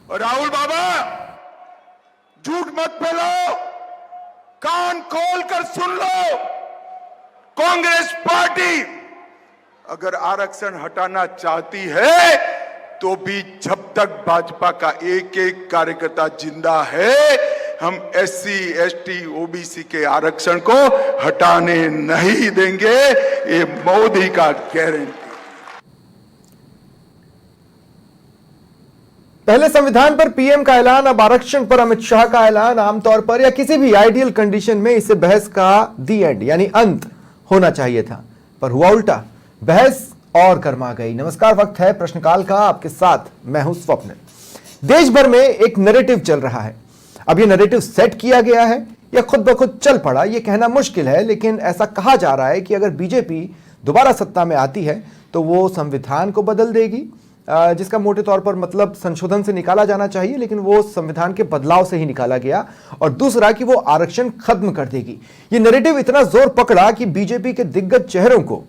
और राहुल बाबा, झूठ मत फैलाओ, कान खोल कर सुन लो। कांग्रेस पार्टी अगर आरक्षण हटाना चाहती है तो भी जब तक भाजपा का एक एक कार्यकर्ता जिंदा है, हम SC, ST, OBC के आरक्षण को हटाने नहीं देंगे। ये मोदी का गारंटी। पहले संविधान पर पीएम का ऐलान, अब आरक्षण पर अमित शाह का ऐलान। आमतौर पर या किसी भी आइडियल कंडीशन में इसे बहस का दी एंड यानी अंत होना चाहिए था, पर हुआ उल्टा। बहस और गर्मा गई। नमस्कार, वक्त है प्रश्नकाल का। आपके साथ मैं हूं स्वप्निल। देश भर में एक नैरेटिव चल रहा है। अब ये नैरेटिव सेट किया गया है या खुद ब खुद चल पड़ा, ये कहना मुश्किल है, लेकिन ऐसा कहा जा रहा है कि अगर बीजेपी दोबारा सत्ता में आती है तो वो संविधान को बदल देगी, जिसका मोटे तौर पर मतलब संशोधन से निकाला जाना चाहिए, लेकिन वो संविधान के बदलाव से ही निकाला गया। और दूसरा कि वो आरक्षण खत्म कर देगी। ये नैरेटिव इतना जोर पकड़ा कि बीजेपी के दिग्गज चेहरों को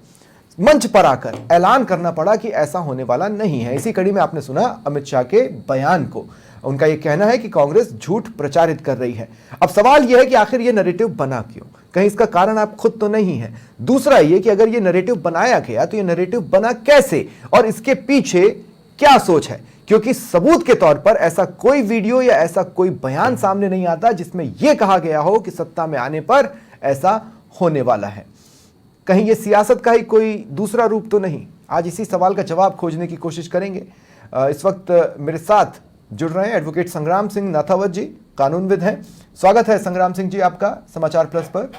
मंच पर आकर ऐलान करना पड़ा कि ऐसा होने वाला नहीं है। इसी कड़ी में आपने सुना अमित शाह के बयान को। उनका यह कहना है कि कांग्रेस झूठ प्रचारित कर रही है। अब सवाल यह है कि आखिर यह नैरेटिव बना क्यों? कहीं इसका कारण आप खुद तो नहीं है। दूसरा यह कि अगर यह नैरेटिव बनाया गया तो यह नैरेटिव बना कैसे और इसके पीछे क्या सोच है? क्योंकि सबूत के तौर पर ऐसा कोई वीडियो या ऐसा कोई बयान सामने नहीं आता जिसमें यह कहा गया हो कि सत्ता में आने पर ऐसा होने वाला है। कहीं यह सियासत का ही कोई दूसरा रूप तो नहीं? आज इसी सवाल का जवाब खोजने की कोशिश करेंगे। इस वक्त मेरे साथ जुड़ रहे हैं एडवोकेट संग्राम सिंह नाथावत जी, कानूनविद हैं। स्वागत है संग्राम सिंह जी आपका समाचार प्लस पर।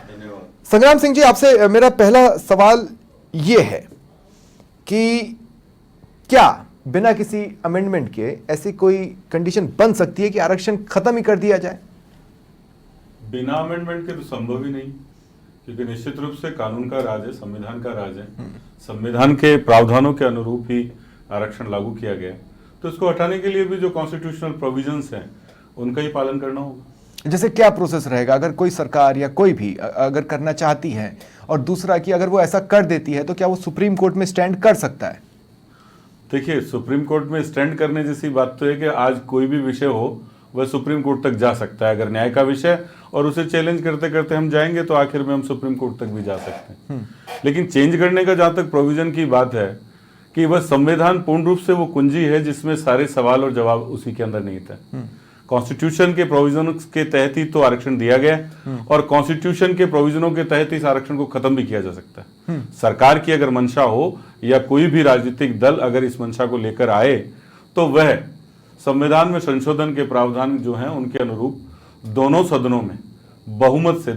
संग्राम सिंह जी, आपसे मेरा पहला सवाल यह है कि क्या बिना किसी अमेंडमेंट के ऐसी कोई कंडीशन बन सकती है कि आरक्षण खत्म ही कर दिया जाए? बिना अमेंडमेंट के तो संभव ही नहीं, क्योंकि निश्चित रूप से कानून का राज है, संविधान का राज है। संविधान के प्रावधानों के अनुरूप ही आरक्षण लागू किया गया, तो इसको हटाने के लिए भी जो कॉन्स्टिट्यूशनल प्रोविजंस हैं उनका ही पालन करना होगा। जैसे क्या प्रोसेस रहेगा अगर कोई सरकार या कोई भी अगर करना चाहती है, और दूसरा कि अगर वो ऐसा कर देती है तो क्या वो सुप्रीम कोर्ट में स्टैंड कर सकता है? देखिए, सुप्रीम कोर्ट में स्टैंड करने जैसी बात तो है कि आज कोई भी विषय हो वह सुप्रीम कोर्ट तक जा सकता है, अगर न्याय का विषय, और उसे चैलेंज करते करते हम जाएंगे तो आखिर में हम सुप्रीम कोर्ट तक भी जा सकते हैं। लेकिन चेंज करने का जहां तक प्रोविजन की बात है कि वह संविधान पूर्ण रूप से वो कुंजी है जिसमें सारे सवाल और जवाब उसी के अंदर नहीं थे। कॉन्स्टिट्यूशन के प्रोविजनों के तहत ही तो आरक्षण दिया गया, और कॉन्स्टिट्यूशन के प्रोविजनों के तहत इस आरक्षण को खत्म भी किया जा सकता है। सरकार की अगर मंशा हो या कोई भी राजनीतिक दल अगर इस मंशा को लेकर आए तो वह संविधान में संशोधन के प्रावधान जो हैं उनके अनुरूप दोनों सदनों में बहुमत से,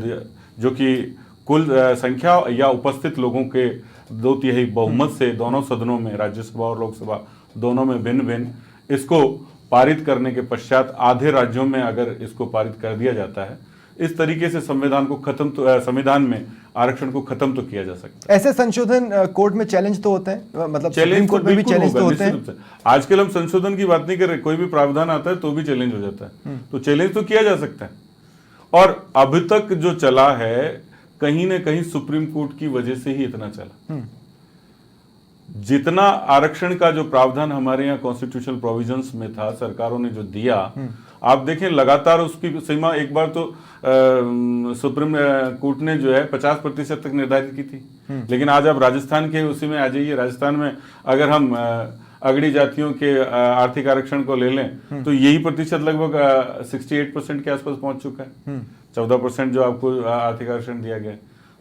जो कि कुल संख्या या उपस्थित लोगों के 2/3 बहुमत से दोनों सदनों में, राज्यसभा और लोकसभा दोनों में भिन्न भिन्न, इसको पारित करने के पश्चात आधे राज्यों में अगर इसको पारित कर दिया जाता है, इस तरीके से संविधान को खत्म तो संविधान में आरक्षण को खत्म तो किया जा सकता है। ऐसे संशोधन कोर्ट में चैलेंज तो होते हैं, मतलब सुप्रीम कोर्ट में भी चैलेंज तो होते हैं। आजकल हम संशोधन की बात नहीं कर रहे, कोई भी प्रावधान आता है तो भी चैलेंज हो जाता है, तो चैलेंज तो किया जा सकता है। और अभी तक जो चला है कहीं ना कहीं सुप्रीम कोर्ट की वजह से ही इतना चला। जितना आरक्षण का जो प्रावधान हमारे यहाँ कॉन्स्टिट्यूशनल प्रोविजंस में था, सरकारों ने जो दिया, आप देखें लगातार उसकी सीमा एक बार तो सुप्रीम कोर्ट ने जो है 50% तक निर्धारित की थी। लेकिन आज आप राजस्थान के उसी में आ जाइए, राजस्थान में अगर हम अगड़ी जातियों के आर्थिक आरक्षण को ले लें तो यही प्रतिशत लगभग 68% के आसपास पहुंच चुका है। 14% जो आपको आर्थिक आरक्षण दिया गया,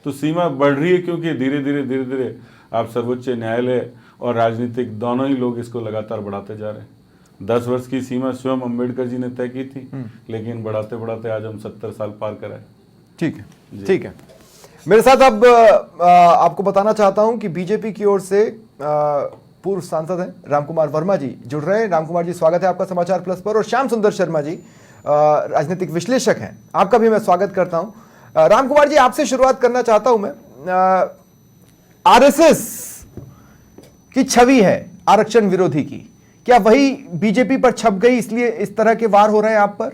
तो सीमा बढ़ रही है, क्योंकि धीरे धीरे आप सर्वोच्च न्यायालय और राजनीतिक दोनों ही लोग इसको लगातार बढ़ाते जा रहे हैं। 10 वर्ष की सीमा स्वयं अम्बेडकर जी ने तय की थी, लेकिन बढ़ाते बढ़ाते आज हम 70 साल पार कराए। ठीक है, ठीक है। मेरे साथ अब आपको बताना चाहता हूं कि बीजेपी की ओर से पूर्व सांसद हैं रामकुमार वर्मा जी जुड़ रहे हैं। रामकुमार जी, स्वागत है आपका समाचार प्लस पर। और श्याम सुंदर शर्मा जी राजनीतिक विश्लेषक हैं, आपका भी मैं स्वागत करता हूं। रामकुमार जी, आपसे शुरुआत करना चाहता हूं मैं। आरएसएस की छवि है आरक्षण विरोधी की, क्या वही बीजेपी पर छप गई इसलिए इस तरह के वार हो रहे हैं आप पर?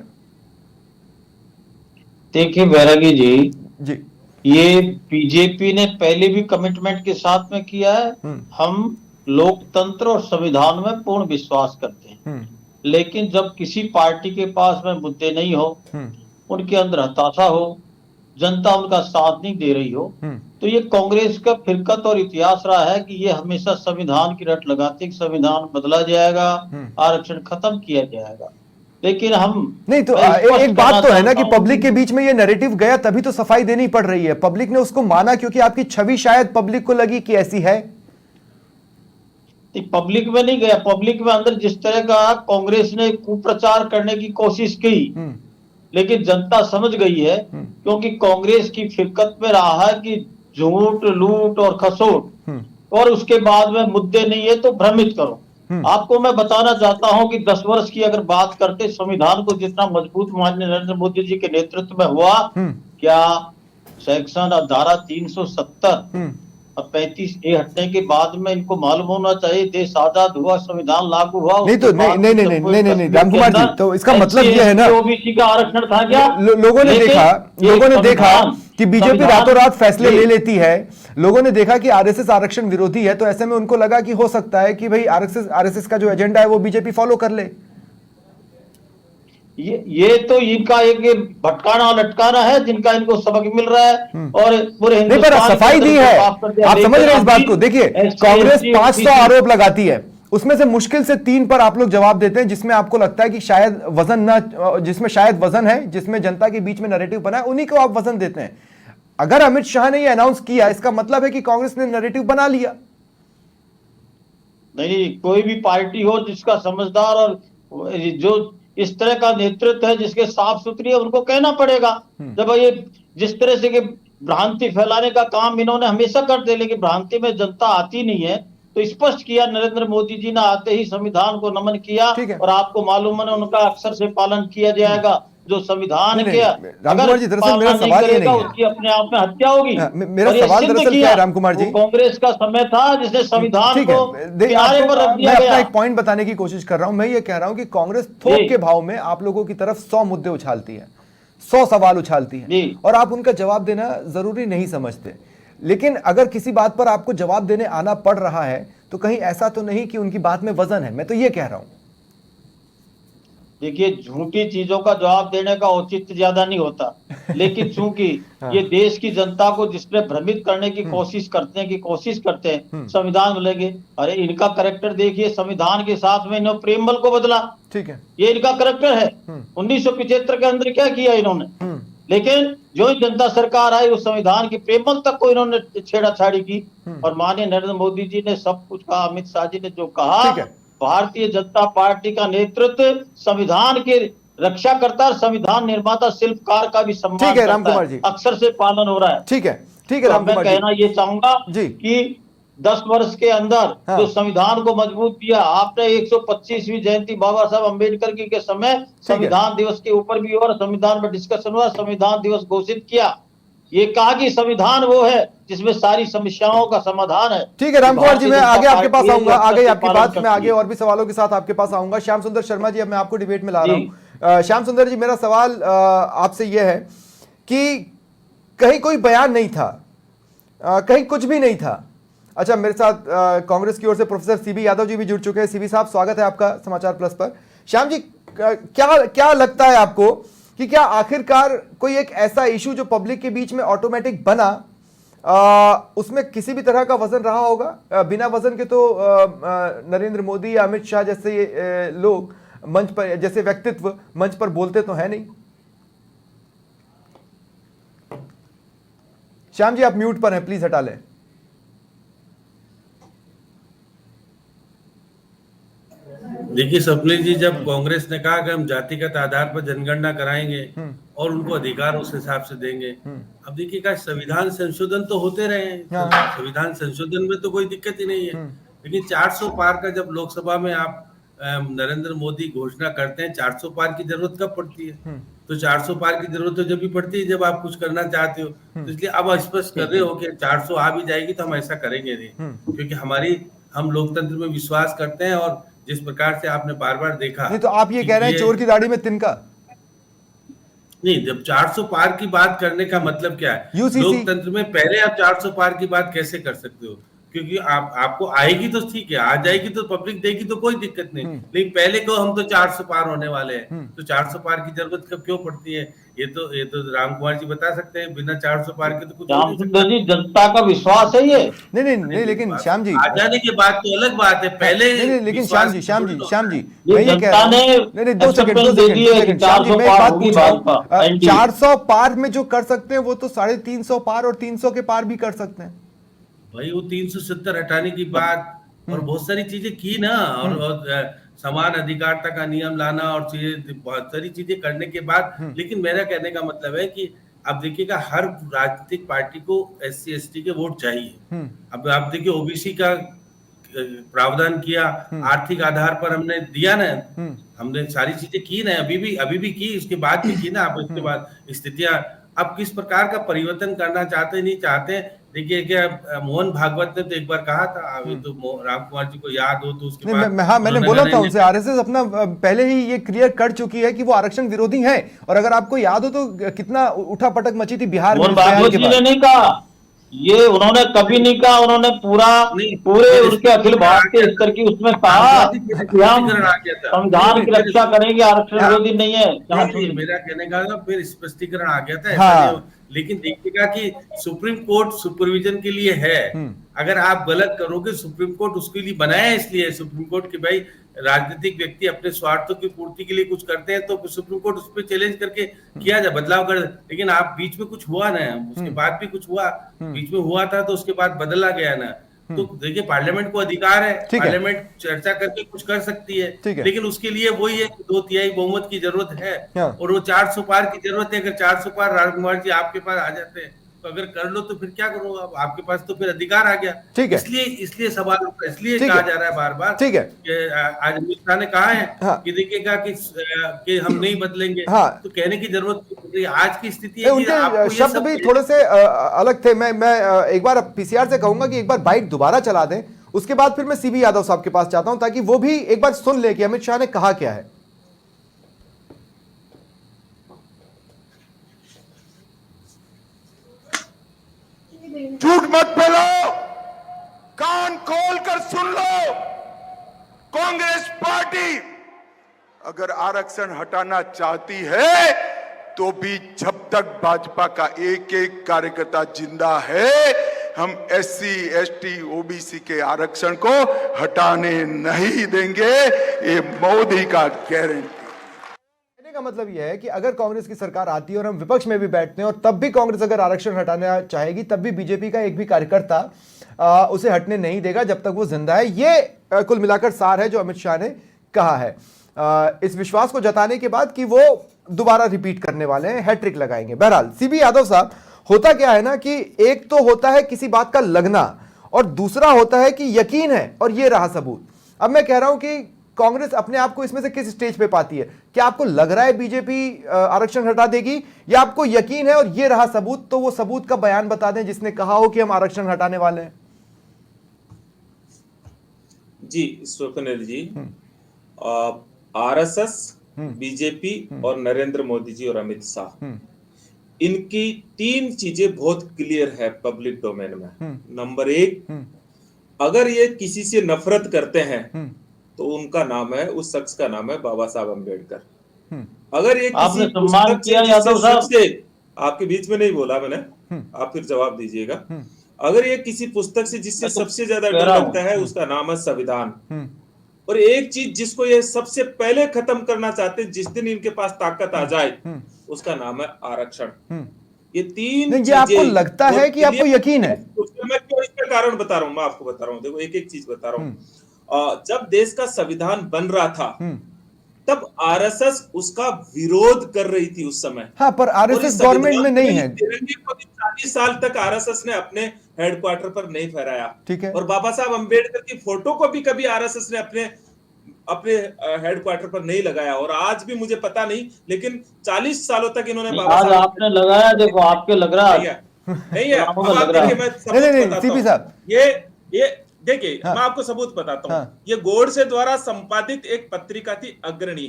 देखिए बैरागी जी, जी, ये बीजेपी ने पहले भी कमिटमेंट के साथ में किया है। हम लोकतंत्र और संविधान में पूर्ण विश्वास करते हैं। लेकिन जब किसी पार्टी के पास में मुद्दे नहीं हो, उनके अंदर हताशा हो, जनता उनका साथ नहीं दे रही हो, तो ये कांग्रेस का फिरकत और इतिहास रहा है कि ये हमेशा संविधान की रट लगाती है कि संविधान बदला जाएगा, आरक्षण खत्म किया जाएगा। लेकिन हम नहीं तो एक बात तो है ना कि पब्लिक के बीच में ये नैरेटिव गया, तभी तो सफाई देनी पड़ रही है। पब्लिक ने उसको माना क्योंकि आपकी छवि शायद पब्लिक को लगी कि ऐसी है। पब्लिक में नहीं गया, पब्लिक में अंदर जिस तरह का कांग्रेस ने कुप्रचार करने की कोशिश की, लेकिन जनता समझ गई है, क्योंकि कांग्रेस की फिरकत में रहा है कि झूठ, लूट और खसोट, और उसके बाद में मुद्दे नहीं है तो भ्रमित करो। आपको मैं बताना चाहता हूं कि 10 वर्ष की अगर बात करते, संविधान को जितना मजबूत माननीय नरेंद्र मोदी जी के नेतृत्व में हुआ, क्या सेक्शन धारा 370 और 35A हटने के बाद में इनको मालूम होना चाहिए देश आजाद हुआ, संविधान लागू हुआ। नहीं तो नहीं राम कुमार जी, तो इसका मतलब ये है ना, ओबीसी का आरक्षण था क्या? लोगों ने देखा कि बीजेपी रातों रात फैसले ले लेती है। लोगों ने देखा कि आरएसएस आरक्षण विरोधी है, तो ऐसे में उनको लगा कि हो सकता है कि भाई आरएसएस का जो एजेंडा है वो बीजेपी फॉलो कर ले। ये तो इनका एक भटकाना लटकाना है, जिनका इनको सबक मिल रहा है। और पूरे हिंदुस्तान सफाई दी है, आप समझ रहे हैं इस बात को। देखिए, कांग्रेस 500 आरोप लगाती है, उसमें से मुश्किल से 3 पर आप लोग जवाब देते हैं जिसमें आपको लगता है कि शायद वजन ना, जिसमें शायद वजन है, जिसमें जनता के बीच में नैरेटिव बना है, उन्हीं को आप वजन देते हैं। अगर अमित शाह ने ये अनाउंस किया, इसका मतलब है कि कांग्रेस ने नैरेटिव बना लिया। नहीं, कोई भी पार्टी हो जिसका समझदार और जो इस तरह का नेतृत्व है, जिसके साफ सुथरी है, उनको कहना पड़ेगा। जब ये जिस तरह से भ्रांति फैलाने का काम इन्होंने हमेशा करते, लेकिन भ्रांति में जनता आती नहीं है, तो स्पष्ट किया नरेंद्र मोदी जी ने, आते ही संविधान को नमन किया। और आपको मालूम है उनका अक्सर से पालन किया जाएगा। जो संविधान के रामकुमार जी, दरअसल मेरा सवाल ये नहीं है, उसकी अपने आप में हत्या होगी। मेरा सवाल दरअसल क्या है रामकुमार जी, कांग्रेस का समय था जिसने संविधान को किनारे पर रख दिया। मैं अपना एक पॉइंट बताने की कोशिश कर रहा हूं। मैं ये कह रहा हूं कि कांग्रेस थोक के भाव में आप लोगों की तरफ 100 मुद्दे उछालती है, 100 सवाल उछालती है, और आप उनका जवाब देना जरूरी नहीं समझते। लेकिन अगर किसी बात पर आपको जवाब देने आना पड़ रहा है, तो कहीं ऐसा तो नहीं कि उनकी बात में वजन है। मैं तो ये कह रहा हूं। देखिए, झूठी चीजों का जवाब देने का औचित्य ज्यादा नहीं होता, लेकिन चूंकि ये देश की जनता को जिसमें भ्रमित करने की कोशिश करते हैं संविधान बोलेंगे, अरे इनका करेक्टर देखिए, संविधान के साथ में इन्होंने प्रेमबल को बदला। ठीक है, ये इनका करेक्टर है। 1975 के अंदर क्या किया इन्होंने, लेकिन जो ही जनता सरकार आई, उस संविधान की प्रेमबल तक को इन्होंने छेड़ाछाड़ी की। और माननीय नरेंद्र मोदी जी ने सब कुछ कहा, अमित शाह जी ने जो कहा, भारतीय जनता पार्टी का नेतृत्व संविधान के रक्षा करता है, संविधान निर्माता शिल्पकार का भी सम्मान ठीक है रामकुमार जी, अक्सर से पालन हो रहा है। ठीक है रामकुमार जी, मैं कहना ये चाहूंगा कि 10 वर्ष के अंदर जो संविधान को मजबूत किया आपने, 125वीं जयंती बाबा साहब अम्बेडकर की के समय संविधान दिवस के ऊपर भी और संविधान पर डिस्कशन हुआ, संविधान दिवस घोषित किया, ये कहा कि संविधान वो है जिसमें सारी समस्याओं का समाधान है। ठीक है रामकुमार जी, मैं आगे आपके पास आऊंगा, आगे आपकी बात में आगे और भी सवालों के साथ आपके पास आऊंगा। श्याम सुंदर शर्मा जी, अब मैं आपको डिबेट में ला रहा हूं। श्याम सुंदर जी, मेरा सवाल आपसे यह है कि कहीं कोई बयान नहीं था, कहीं कुछ भी नहीं था। अच्छा, मेरे साथ कांग्रेस की ओर से प्रोफेसर सीबी यादव जी भी जुड़ चुके हैं। सीबी साहब, स्वागत है आपका समाचार प्लस पर। श्याम जी, क्या लगता है आपको कि क्या आखिरकार कोई एक ऐसा इशू जो पब्लिक के बीच में ऑटोमेटिक बना, उसमें किसी भी तरह का वजन रहा होगा? बिना वजन के तो नरेंद्र मोदी या अमित शाह जैसे लोग मंच पर, जैसे व्यक्तित्व मंच पर बोलते तो है नहीं। श्याम जी, आप म्यूट पर हैं, प्लीज हटा लें। देखिए स्वप्निल जी, जब कांग्रेस ने कहा कि हम जातिगत आधार पर जनगणना कराएंगे और उनको अधिकार उस हिसाब से देंगे, अब देखिए का संविधान संशोधन तो होते रहे हैं, संविधान संशोधन में तो कोई दिक्कत ही नहीं है, लेकिन 400 पार का जब लोकसभा में आप नरेंद्र मोदी घोषणा करते हैं, 400 पार की जरूरत कब पड़ती है? तो 400 पार की जरूरत तो जब भी पड़ती है जब आप कुछ करना चाहते हो। तो इसलिए अब स्पष्ट कर रहे हो कि 400 आ भी जाएगी तो हम ऐसा करेंगे नहीं, क्योंकि हम लोकतंत्र में विश्वास करते हैं। और जिस प्रकार से आपने बार बार देखा, नहीं तो आप ये कह रहे हैं चोर की दाढ़ी में तिनका? नहीं, जब 400 पार की बात करने का मतलब क्या है? लोकतंत्र में पहले आप 400 पार की बात कैसे कर सकते हो? क्योंकि आपको आएगी तो ठीक है, आ जाएगी तो पब्लिक देगी तो कोई दिक्कत नहीं, लेकिन पहले को हम तो 400 पार होने वाले हैं, तो 400 पार की जरूरत कब क्यों पड़ती है? ये तो राम कुमार जी बता सकते हैं, बिना 400 पार के तो कुछ हो नहीं सकता। रामचंद्र जी, जनता का विश्वास है ये। नहीं, लेकिन श्याम जी, आ जाने की बात तो अलग बात है, पहले नहीं, लेकिन श्याम जी, ये मैं ये कह जनता रहा हूं, ने नहीं, 2 सेकंड, acceptance दे दी है कि श्याम जी, 400 मैं एक पार बात होगी पूछ रहा भाजपा, हूं, एनडीए। 400 पार में जो कर सकते हैं वो तो 350 पार और 300 के पार भी कर सकते हैं भाई। वो 370 हटाने की बात और बहुत सारी चीजें की ना, और समान अधिकारिता का नियम लाना और चीजें, बहुत सारी चीजें करने के बाद, लेकिन मेरा कहने का मतलब है कि अब देखिएगा, हर राजनीतिक पार्टी को SC ST के वोट चाहिए। अब आप देखिए, ओबीसी का प्रावधान किया, आर्थिक आधार पर हमने दिया ना, हमने सारी चीजें की ना, अभी भी की, उसके बाद भी की ना। अब इसके बाद स्थितियां, अब किस प्रकार का परिवर्तन करना चाहते नहीं चाहते, देखिए क्या मोहन भागवत ने तो एक बार कहा था, अभी तो राम कुमार जी को याद हो तो उसके बाद हाँ, मैंने बोला था उनसे, आरएसएस अपना पहले ही ये क्लियर कर चुकी है कि वो आरक्षण विरोधी है। और अगर आपको याद हो तो कितना उठापटक मची थी बिहार में मोहन भागवत जी ने नहीं कहा ये, उन्होंने कभी नहीं कहा, उन्होंने पूरे उनके अखिल भारतीय स्तर की उसमें कहा कि हम संविधान की रक्षा करेंगे, आरक्षण विरोधी नहीं है। मेरा कहने का ना, फिर स्पष्टीकरण आ गया था। हाँ। लेकिन देखिएगा कि सुप्रीम कोर्ट सुपरविजन के लिए है। अगर आप गलत करोगे, सुप्रीम कोर्ट उसके लिए बनाया है, इसलिए सुप्रीम कोर्ट के भाई राजनीतिक व्यक्ति अपने स्वार्थों की पूर्ति के लिए कुछ करते हैं तो सुप्रीम कोर्ट उस पर चैलेंज करके किया जाए, बदलाव कर। लेकिन आप बीच में कुछ हुआ ना, उसके बाद भी कुछ हुआ, बीच में हुआ था तो उसके बाद बदला गया ना। तो देखिए, पार्लियामेंट को अधिकार है, पार्लियामेंट चर्चा करके कुछ कर सकती है, लेकिन उसके लिए वही है कि 2/3 बहुमत की जरूरत है, और वो 400 पार की जरूरत है। अगर 400 पार राम कुमार जी आपके पास आ जाते हैं तो अगर कर लो तो फिर क्या करो, अब आपके पास तो फिर अधिकार आ गया। ठीक है, इसलिए सवाल, इसलिए कहा जा रहा है बार बार, ठीक है, कि आज अमित शाह ने कहा है कि देखिएगा कि हम नहीं बदलेंगे, तो कहने की जरूरत नहीं। आज की स्थिति उनके शब्द भी थोड़े से अलग थे। मैं एक बार पीसीआर से कहूंगा कि एक बार बाइट दोबारा चला दें, उसके बाद फिर मैं सीबी यादव साहब के पास चाहता हूं ताकि वो भी एक बार सुन ले कि अमित शाह ने कहा क्या है। झूठ मत फैलाओ, कान खोल कर सुन लो। कांग्रेस पार्टी अगर आरक्षण हटाना चाहती है तो भी जब तक भाजपा का एक एक कार्यकर्ता जिंदा है, हम SC ST OBC के आरक्षण को हटाने नहीं देंगे। ये मोदी का गारंटी। का मतलब यह है कि अगर कांग्रेस की सरकार आती है और हम विपक्ष में भी बैठते हैं और तब भी कांग्रेस अगर आरक्षण हटाना चाहेगी, तब भी बीजेपी का एक भी कार्यकर्ता उसे हटने नहीं देगा जब तक वो जिंदा है। ये कुल मिलाकर सार है जो अमित शाह ने कहा है, इस विश्वास को जताने के बाद कि वो दोबारा रिपीट करने वाले हैं, हैट्रिक लगाएंगे। बहरहाल सीबी यादव साहब, होता क्या है ना कि एक तो होता है किसी बात का लगना और दूसरा होता है कि यकीन है, और ये रहा सबूत। अब मैं कह रहा हूं कि कांग्रेस अपने आप को इसमें से किस स्टेज पे पाती है? क्या आपको लग रहा है बीजेपी आरक्षण हटा देगी, या आपको यकीन है और ये रहा सबूत? तो वो सबूत का बयान बता दें जिसने कहा हो कि हम आरक्षण हटाने वाले हैं। जी स्वप्निल जी, आरएसएस, बीजेपी और नरेंद्र मोदी जी और अमित शाह, इनकी 3 चीजें बहुत क्लियर है पब्लिक डोमेन में। नंबर 1, अगर ये किसी से नफरत करते हैं तो उनका नाम है, उस शख्स का नाम है बाबा साहब अम्बेडकर। अगर ये किसी पुस्तक से, आपके बीच में नहीं बोला मैंने, आप फिर जवाब दीजिएगा। अगर ये किसी पुस्तक से जिससे सबसे ज्यादा डर लगता है, उसका नाम है संविधान। और एक चीज जिसको ये सबसे पहले खत्म करना चाहते हैं, जिस दिन इनके पास ताकत आ जाए, उसका नाम है आरक्षण। ये 3 चीजें आपको लगता है कि आपको यकीन है? मैं क्यों इसका कारण बता रहा हूँ, मैं आपको बता रहा हूँ। देखो, एक एक चीज बता रहा हूँ। जब देश का संविधान बन रहा था तब आरएसएस उसका विरोध कर रही थी उस समय। हाँ, पर आरएसएस गवर्नमेंट में नहीं है। तिरंगे को 40 साल तक आरएसएस ने अपने हेडक्वार्टर पर नहीं फहराया। ठीक है। और बाबा साहब अम्बेडकर की फोटो को भी कभी आरएसएस ने अपने हेडक्वार्टर पर नहीं लगाया। और आज भी मुझे पता नहीं, लेकिन 40 सालों तक इन्होंने बाबा साहब आपने लगाया, देखो आपके लग रहा है नहीं है। मैं सीपी साहब, ये देखिए, मैं आपको सबूत बताता हूँ। ये गोडसे द्वारा संपादित एक पत्रिका थी अग्रणी,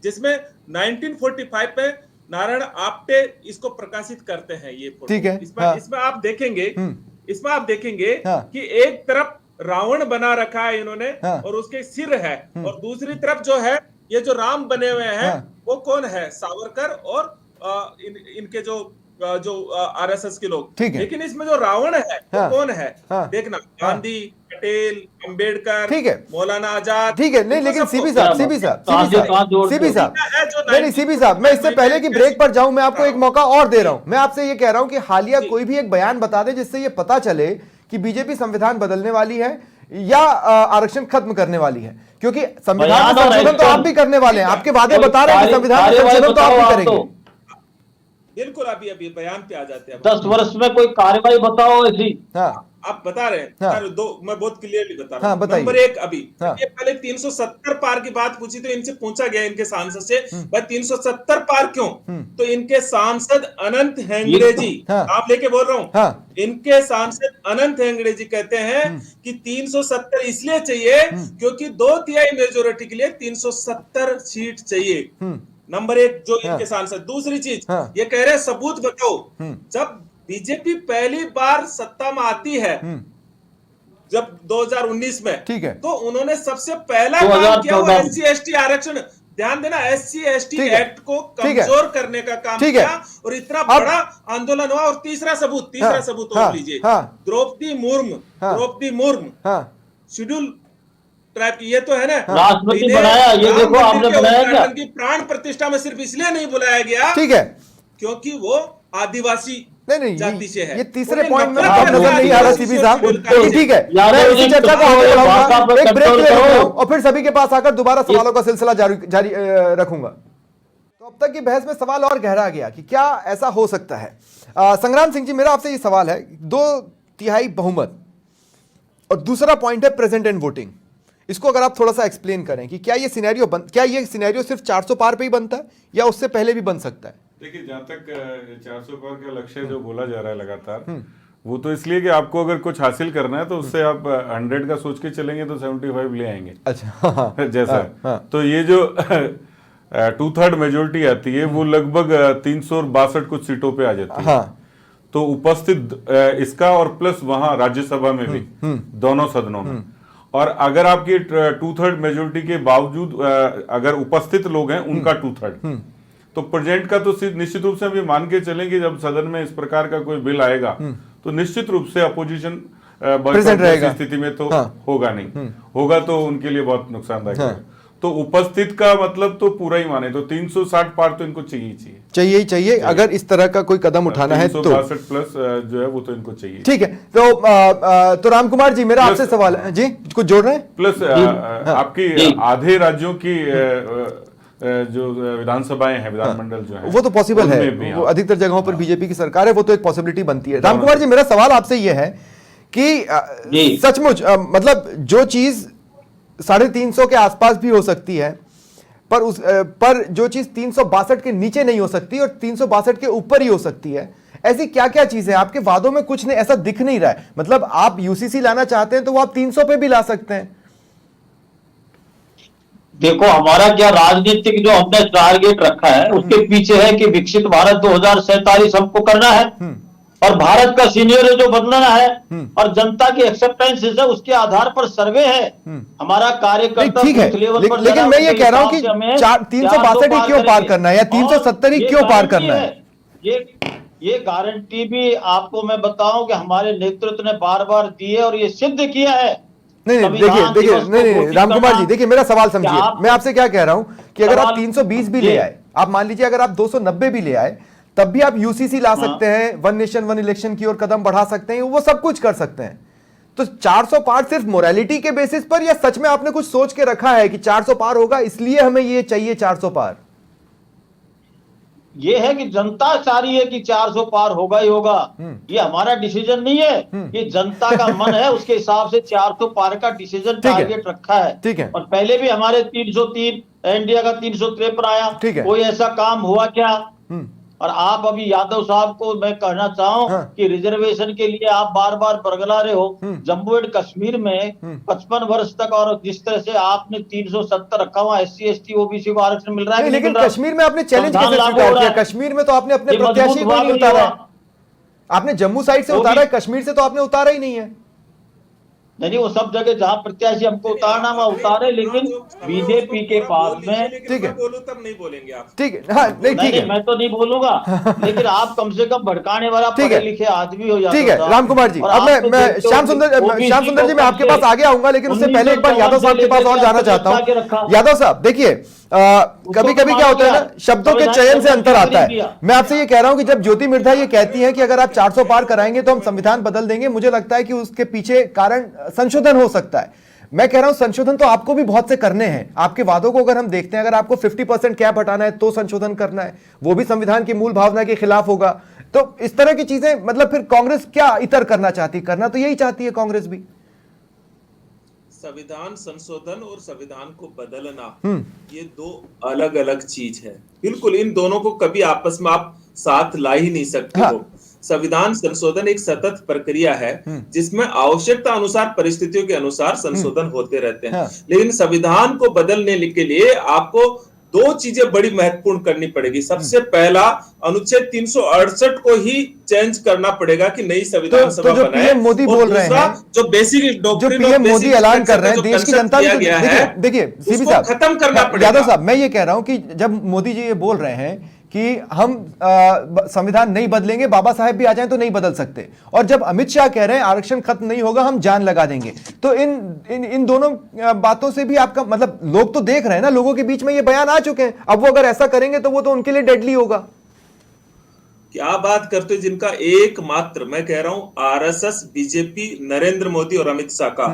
जिसमें 1945 में नारायण आप्टे इसको प्रकाशित करते हैं। ये ठीक है। इसमें आप देखेंगे इसमें आप देखेंगे हाँ। कि एक तरफ रावण बना रखा है इन्होंने, हाँ। और उसके सिर है, और दूसरी तरफ जो है ये जो राम बने हुए हैं, हाँ। वो कौन है? सावरकर और इनके जो आरएसएस के लोग। ठीक है। लेकिन इसमें जो रावण है वो हाँ। कौन है? हाँ। देखना, गांधी, पटेल, अंबेडकर, ठीक है। मौलाना आजाद। ठीक है, नहीं इनको लेकिन सबको- सीबी साहब सीबी साहब कहाँ सीबी से कहाँ जोड़ साहब सीबी दो? साहब है जो नहीं सीबी साहब, मैं इससे पहले कि ब्रेक पर जाऊं, मैं आपको एक मौका और दे रहा हूं। मैं आपसे ये कह रहा हूं कि हालिया कोई भी एक बयान बता दे जिससे ये पता चले कि बीजेपी संविधान बदलने वाली है या आरक्षण खत्म करने वाली है, क्योंकि संविधान में बयान और संशोधन तो आप एक्शन। भी करने वाले हैं, आपके वादे बता रहे हैं कि संविधान में कार्यवाही संशोधन तो आप बताओ भी आप करेंगे। तो। बिल्कुल, अभी बयान पे आ जाते हैं। 10 वर्ष में कोई कार्रवाई बताओ ऐसी। हाँ आप बता रहे हैं। हाँ। सर, मैं बहुत क्लियरली बता रहा हाँ, हूँ। बताइए। नंबर एक, अभी हाँ। ये पहले 370 पार की बात पूछी तो इनसे पूछा गया, इनके सांसद से, भाई 370 पार क्यों? तो इनके सांसद अनंत हेगड़े जी, हाँ। आप लेके बोल रहा हूँ, हाँ। इनके सांसद अनंत हेगड़े जी कहते हैं कि 370 इसलिए चाहिए क्योंकि 2/3 मेजोरिटी के लिए 370 सीट चाहिए। नंबर एक, जो इनके सांसद। दूसरी चीज, हाँ। ये कह रहे हैं सबूत बताओ। जब बीजेपी पहली बार सत्ता में आती है, जब 2019 में, ठीक है। तो उन्होंने सबसे पहला काम किया वो 2014 SC ST आरक्षण। ध्यान देना, SC ST ठीक है। एक्ट को ठीक है। कमजोर करने का काम ठीक है। किया, और इतना बड़ा आंदोलन हुआ। और तीसरा सबूत हाँ। और लीजिए, हाँ। द्रौपदी मुर्मू हाँ शेड्यूल ट्राइब की, ये तो है ना, राष्ट्रपति इन्हें बनाया, ये राम देखो मंदिर आपने के बनाया क्या? उद्घाटन की प्राण प्रतिष्ठा में सिर्फ इसलिए नहीं बुलाया गया ठीक है। क्योंकि वो आदिवासी नहीं जाति से है। ये तीसरे उन्हें पॉइंट में नफरत आप है नजर नहीं आ रहा आदिवासी सीबी से, साहब, बिल्कुल। ये ठीक है। यादव मैं इसी जी, चर्चा को आगे भाषा बढ़ाऊंगा, पर एक ब्रेक कंट्रोल ले करो। रहा हूं और फिर सभी के पास आकर दोबारा सवालों का सिलसिला जारी रखूंगा। तो अब तक की बहस में सवाल और गहरा गया कि क्या ऐसा हो सकता है। संग्राम सिंह जी, मेरा आपसे ये सवाल है, 2/3 बहुमत और दूसरा पॉइंट है प्रेजेंट एंड वोटिंग, इसको अगर आप थोड़ा सा एक्सप्लेन करें कि क्या ये सिनेरियो सिर्फ 400 पार पे ही बनता है या उससे पहले भी बन सकता है? देखिए, जहां तक 400 पार का लक्ष्य जो बोला जा रहा है लगातार, वो तो इसलिए कि आपको अगर कुछ हासिल करना है तो उससे आप 100 का सोच के चलेंगे तो 75 ले आएंगे। अच्छा जैसा हाँ। तो ये जो 2/3 मेजोरिटी आती है वो लगभग 362 कुछ सीटों पे आ जाती है। हाँ। तो उपस्थित इसका और प्लस वहां राज्यसभा में भी दोनों सदनों में, और अगर आपकी 2/3 मेजोरिटी के बावजूद अगर उपस्थित लोग हैं उनका 2/3, तो प्रेजेंट का तो निश्चित रूप से हम ये मान के चलेंगे जब सदन में इस प्रकार का कोई बिल आएगा तो निश्चित रूप से अपोजिशन प्रेजेंट रहेगा। स्थिति में तो हाँ। होगा नहीं, होगा तो उनके लिए बहुत नुकसानदायक है। तो उपस्थित का मतलब तो पूरा ही माने तो 360 पार तो इनको चाहिए ही चाहिए अगर इस तरह का कोई कदम उठाना है तो 362 प्लस जो है वो तो इनको चाहिए। ठीक है। तो राम कुमार जी, मेरा आपसे सवाल है जी, कुछ जोड़ रहे हैं? प्लस आपकी आधे राज्यों की जो विधानसभाएं हैं, विधानमंडल जो है, वो तो पॉसिबल है, उनमें भी, वो अधिकतर जगहों पर बीजेपी की सरकार है, वो तो एक पॉसिबिलिटी बनती है। राम कुमार जी, मेरा सवाल आपसे ये है कि सचमुच मतलब जो चीज 350 के आसपास भी हो सकती है पर जो चीज 362 के नीचे नहीं हो सकती और 362 के ऊपर ही हो सकती है, ऐसी क्या क्या चीजें आपके वादों में कुछ नहीं ऐसा दिख नहीं रहा है? मतलब आप यूसीसी लाना चाहते हैं तो वो आप 300 पे भी ला सकते हैं। देखो, हमारा क्या राजनीतिक जो हमने टारगेट रखा है उसके पीछे है कि विकसित भारत 2047 हमको करना है और भारत का सीनियर जो बदलना है और जनता की एक्सेप्टेंस है उसके आधार पर सर्वे है हमारा कार्यकर्ता। ठीक है, लेकिन मैं ये कह रहा हूं कि 362 ही क्यों पार करना है या 370 ही क्यों पार करना है? ये गारंटी भी आपको मैं बताऊं कि हमारे नेतृत्व ने बार बार दी है और ये सिद्ध किया है। नहीं देखिए नहीं राम कुमार जी, देखिए मेरा सवाल समझिए, मैं आपसे क्या कह रहा हूं कि अगर आप 320 भी ले आए, आप मान लीजिए अगर आप 290 भी ले आए, तब भी आप यूसीसी ला सकते हैं, वन नेशन वन इलेक्शन की ओर कदम बढ़ा सकते हैं, वो सब कुछ कर सकते हैं। तो 400 पार सिर्फ मोरालिटी के बेसिस पर या सच में आपने कुछ सोच के रखा है कि 400 पार होगा इसलिए हमें ये चाहिए 400 पार? ये है कि जनता चाह रही है कि 400 पार होगा ही होगा, ये हमारा डिसीजन नहीं है, ये जनता का मन है, उसके हिसाब से 400 पार का डिसीजन टारगेट रखा है। ठीक है। और पहले भी हमारे 303, इंडिया का 353 आया, कोई ऐसा काम हुआ क्या? और आप अभी यादव साहब को मैं कहना चाहूं कि रिजर्वेशन के लिए आप बार बार बरगला रहे हो। जम्मू एंड कश्मीर में 55 वर्ष तक और जिस तरह से आपने 370 रखा हुआ SC ST OBC को आरक्षण मिल रहा है, लेकिन कश्मीर में आपने चैलेंज कैसे स्वीकार किया? कश्मीर में तो आपने अपने प्रत्याशी को नहीं उतारा है, आपने जम्मू साइड से वो उतारा है, भी- कश्मीर से तो आपने उतारा ही नहीं है। नहीं वो सब जगह जहां प्रत्याशी हमको उतारना वहां उतारे, लेकिन बीजेपी के पास में ठीक है। मैं बोलूं तब नहीं बोलेंगे आप। ठीक है, हाँ नहीं ठीक नहीं है, मैं तो नहीं बोलूंगा, लेकिन आप कम से कम भड़काने वाला ठीक है। पढ़े लिखे आदमी हो जाता ठीक है था। राम कुमार जी, और अब आप तो मैं देखते हो श्याम कि सुंदर जी, मैं आपके OBC पास आगे आऊंगा, लेकिन उससे पहले एक बार 1954 यादव साहब के पास और से जाना लेकर चाहता बचा के रखा। हूं। यादव साहब देखिए, कभी कभी क्या होता है ना, शब्दों के चयन से अंतर आता है। मैं आपसे ये कह रहा हूं कि जब ज्योति मिर्धा ये कहती हैं कि अगर आप 400 पार कराएंगे तो हम संविधान बदल देंगे, मुझे लगता है कि उसके पीछे कारण संशोधन हो सकता है। मैं कह रहा हूं संशोधन तो आपको भी बहुत से करने हैं। आपके वादों को अगर हम देखते हैं, अगर आपको 50% कैप हटाना है तो संशोधन करना है, वो भी संविधान की मूल भावना के खिलाफ होगा। तो इस तरह की चीजें, मतलब फिर कांग्रेस क्या इतर करना चाहती, करना तो यही चाहती है कांग्रेस भी। संविधान संशोधन और संविधान को बदलना ये दो अलग अलग चीज है। बिल्कुल इन दोनों को कभी आपस में आप साथ ला ही नहीं सकते हाँ। हो। संविधान संशोधन एक सतत प्रक्रिया है जिसमें आवश्यकता अनुसार, परिस्थितियों के अनुसार संशोधन होते रहते हैं। हाँ। लेकिन संविधान को बदलने के लिए आपको दो चीजें बड़ी महत्वपूर्ण करनी पड़ेगी। सबसे पहला, अनुच्छेद 368 को ही चेंज करना पड़ेगा कि नई संविधान सभा जो बनाए। पीएम मोदी और बोल रहे दूसरा, हैं, जो बेसिक जो पीएम मोदी ऐलान कर रहे हैं, देश की जनता भी देखिए सीबी साहब, खत्म करना पड़ेगा। यादव साहब, मैं ये कह रहा हूं कि जब मोदी जी ये बोल रहे हैं कि हम संविधान नहीं बदलेंगे, बाबा साहेब भी आ जाएं तो नहीं बदल सकते, और जब अमित शाह कह रहे हैं आरक्षण खत्म नहीं होगा, हम जान लगा देंगे, तो इन दोनों बातों से भी आपका मतलब, लोग तो देख रहे हैं ना, लोगों के बीच में ये बयान आ चुके हैं। अब वो अगर ऐसा करेंगे तो वो तो उनके लिए डेडली होगा। क्या बात करते हो, जिनका एकमात्र, मैं कह रहा हूं आरएसएस, बीजेपी, नरेंद्र मोदी और अमित शाह का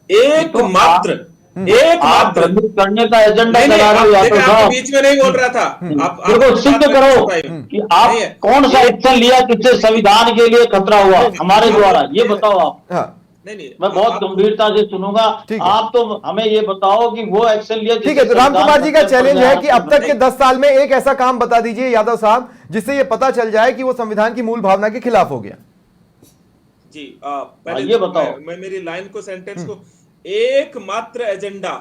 एकमात्र आप भ्रमित करने का एजेंडा चला रहे हो यादव साहब। बीच में नहीं बोल रहा था। आप देखो सिद्ध करो कि आप कौन सा एक्शन लिया जिससे संविधान के लिए खतरा हुआ हमारे द्वारा, ये बताओ आप। हाँ नहीं मैं बहुत गंभीरता से सुनूंगा। ठीक है। आप तो हमें ये बताओ कि वो एक्शन लिया ठीक है, तो राम कुमार जी का चैलेंज है कि अब तक के 10 साल में एक ऐसा काम बता दीजिए यादव साहब, जिससे ये पता चल जाए कि वो संविधान की मूल भावना के खिलाफ हो गया। जी पहले ये बताओ। मैं मेरी लाइन को, सेंटेंस को, एकमात्र एजेंडा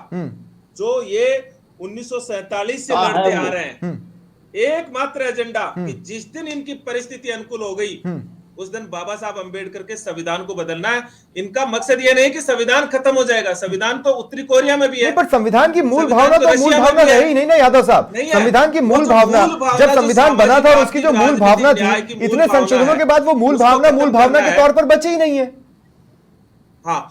जो ये 1947 से लड़ते आ रहे हैं, एकमात्र एजेंडा कि जिस दिन इनकी परिस्थिति अनुकूल हो गई उस दिन बाबा साहब अंबेडकर के संविधान को बदलना है। इनका मकसद ये नहीं कि संविधान खत्म हो जाएगा, संविधान तो उत्तरी कोरिया में भी है। नहीं, पर संविधान की मूल संविधान भावना तो तो मूल रशिया में भावना भी है। रही नहीं ना यादव साहब। नहीं है। संविधान की वो मूल जो भावना, मूल भावना, जब जो संविधान बना था और उसकी जो मूल सामाजिक भावना न्याय की थी, मूल इतने भावना संशोधनों है, के बाद वो मूल उसको भावना खत्म करना के है। तौर पर बची ही नहीं है। हाँ,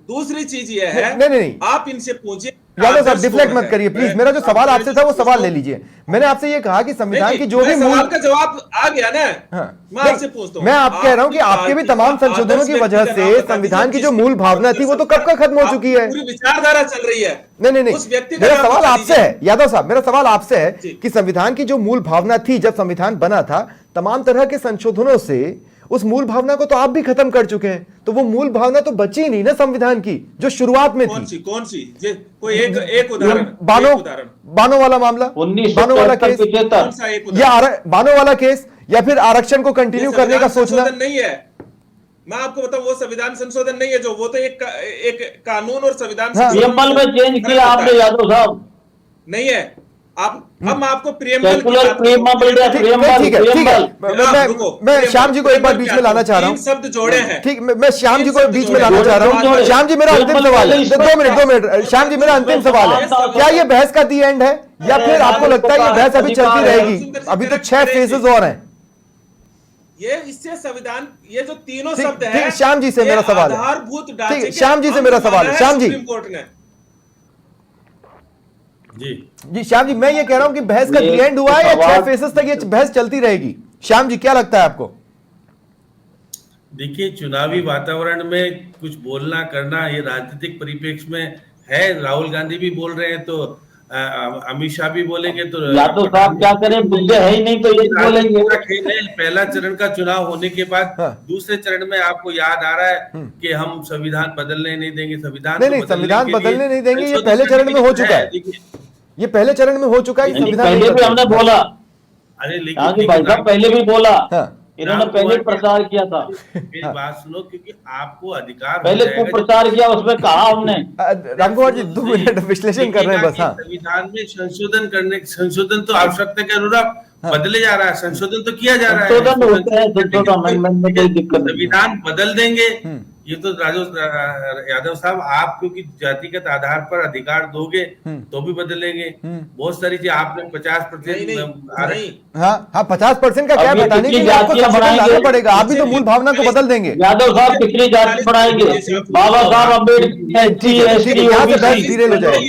दूसरी चीज ये है, नहीं। आप इनसे पूछिए। यादव साहब डिफ्लेक्ट मत करिए प्लीज, मेरा जो सवाल आपसे था वो सवाल ले लीजिए। मैंने आपसे ये कहा कि संविधान की जो भी मूल, सवाल का जवाब आ गया ना। हाँ, मैं आपसे पूछता हूँ, मैं आप कह रहा हूं कि आपके भी तमाम संशोधनों की वजह से संविधान की जो मूल भावना थी वो तो कब का खत्म हो चुकी है। पूरी विचारधारा चल रही है। नहीं, उस व्यक्ति का मेरा नाम सवाल बता आपसे दीजिए। है यादव साहब, मेरा सवाल आपसे है जी। कि संविधान की जो मूल भावना थी जब संविधान बना था, तमाम तरह के संशोधनों से उस मूल भावना को तो आप भी खत्म कर चुके हैं, तो वो मूल भावना तो बची नहीं ना संविधान की जो शुरुआत में थी। कौन सी कोई एक उदाहरण, बानो वाला मामला, बानो वाला केस, कौन सा एक या उदाहरण? बानो वाला केस, या फिर आरक्षण को कंटिन्यू करने का सोचना। संशोधन नहीं है, मैं आपको बताऊं, वो संविधान संशोधन नहीं है, जो वो तो एक कानून और संविधान प्रियम्बल में चेंज किया आपने यादव साहब, नहीं है। आप अब मैं आपको प्रियम्बल मैं श्याम जी को एक बार बीच में लाना चाह रहा हूँ। शब्द जोड़े हैं, ठीक, मैं श्याम जी को बीच में लाना चाह रहा हूँ। श्याम जी मेरा अंतिम सवाल है, 2 मिनट श्याम जी, मेरा अंतिम सवाल है, क्या ये बहस का दी एंड है या फिर आपको लगता है ये बहस अभी चलती रहेगी? अभी तो 6 फेजेस और हैं। ये इससे संविधान, ये जो तीनों शब्द है, श्याम जी से मेरा सवाल है, आधारभूत ठीक, श्याम जी से मेरा सवाल है। श्याम जी, सुप्रीम कोर्ट ने जी श्याम जी, मैं ये कह रहा हूं कि बहस का दी एंड हुआ है या 6 फेजेस तक ये बहस चलती रहेगी? श्याम जी क्या लगता है आपको? देखिए, चुनावी वातावरण में कुछ बोलना करना ये राजनीतिक परिप्रेक्ष्य में है। राहुल गांधी भी बोल रहे हैं तो अमित शाह भी बोलेंगे, तो यादव साहब क्या करें, मुद्दे है ही नहीं तो ये बोलेंगे। पहला चरण का चुनाव होने के बाद हाँ। दूसरे चरण में आपको याद आ रहा है कि हम संविधान बदलने नहीं देंगे, संविधान नहीं, संविधान बदलने नहीं देंगे, ये पहले चरण में हो चुका है। ये पहले चरण में हो चुका है, संविधान पहले भी हमने बोला। अरे लेकिन भाई साहब पहले भी बोला, इन्होंने पहले प्रचार किया था। मेरी बात सुनो, क्योंकि आपको अधिकार पहले खूब प्रचार किया, उसमें कहा हमने। राम कुमार जी 2 मिनट विश्लेषण कर रहे हैं बस। हाँ, संविधान में संशोधन तो आवश्यकता के अनुरूप बदले जा रहा है, संशोधन तो किया जा रहा है, संशोधन होते हैं, संशोधन अमेंडमेंट में कोई दिक्कत नहीं। संविधान बदल देंगे ये तो यादव साहब, आप क्योंकि जातिगत आधार पर अधिकार दोगे तो भी बदलेंगे। बहुत सारी चीज आपने 50% हाँ 50% का क्या बताने के लिए आपको संशोधन लाना पड़ेगा, आप भी तो मूल भावना को बदल देंगे। यादव साहब पिछली जाति बढ़ाएंगे, बाबा साहब अम्बेडकर यहाँ से बहस धीरे हो जाए।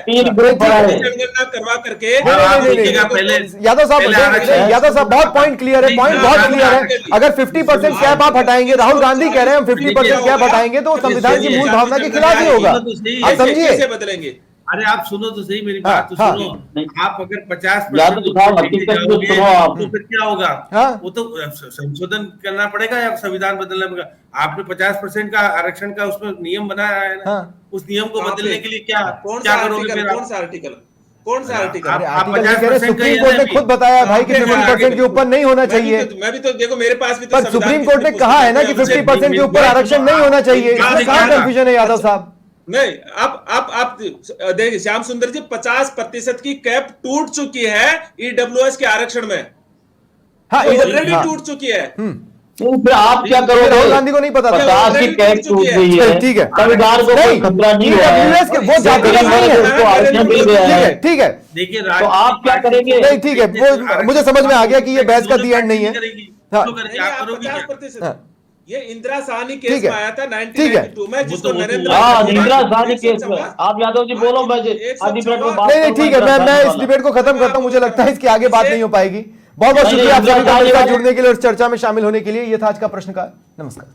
तीन ग्रुप बढ़ाए जनगणना करवा करके यादव साहब बहुत पॉइंट क्लियर है, पॉइंट बहुत क्लियर है। अगर 50% कैप आप हटाएंगे, राहुल गांधी कह रहे हैं हम 50% कैप हटाएंगे, तो संविधान की मूल भावना के खिलाफ ही होगा। आप समझिए, कैसे बदलेंगे? अरे आप सुनो तो सही मेरी बात तो सुनो। आप अगर 50% आप तो फिर क्या होगा? हाँ। वो तो संशोधन करना पड़ेगा या संविधान बदलना पड़ेगा। आपने 50% का आरक्षण का उसमें नियम बनाया है ना, उस नियम को बदलने के लिए क्या करोगे फिर? कौन सा आर्टिकल? कौन सा आर्टिकल? आप सुप्रीम कोर्ट ने खुद बताया भाई कि 50% के ऊपर नहीं होना चाहिए। मैं भी तो देखो, मेरे पास भी तो पर सुप्रीम कोर्ट ने कहा है ना कि 50% के ऊपर आरक्षण नहीं होना चाहिए। इसमें कहाँ कंफ्यूजन है यादव साहब? नहीं, आप देखिए श्याम सुंदर जी, 50% की कैप टूट चुकी है ईडब्ल्यूएस के आरक्षण में। हाँ, ऑलरेडी टूट चुकी है। फिर आप क्या करोगे? राहुल गांधी को नहीं पता था। 50 की कैप टूट गई है, ठीक है, संविधान को कोई खतरा नहीं है, वो जातिगत नहीं है, उसको आरक्षण मिल गया है। ठीक है, देखिए तो आप क्या करेंगे? नहीं ठीक है, वो मुझे समझ में आ गया कि ये बहस का दी एंड नहीं है। हाँ। 50%। ये इंदिरा साहनी ठीक केस है, में आया था ठीक है। 1992 में, जिसको नरेंद्र इंदिरा साहनी केस में। आप यादव जी बोलो, मैं आधी मिनट में बात नहीं ठीक है, मैं इस डिबेट को खत्म करता हूं। मुझे लगता है इसकी आगे बात नहीं हो पाएगी। बहुत बहुत शुक्रिया आप सभी का जुड़ने के लिए और चर्चा में शामिल होने के लिए। ये था आज का प्रश्नकाल। नमस्कार।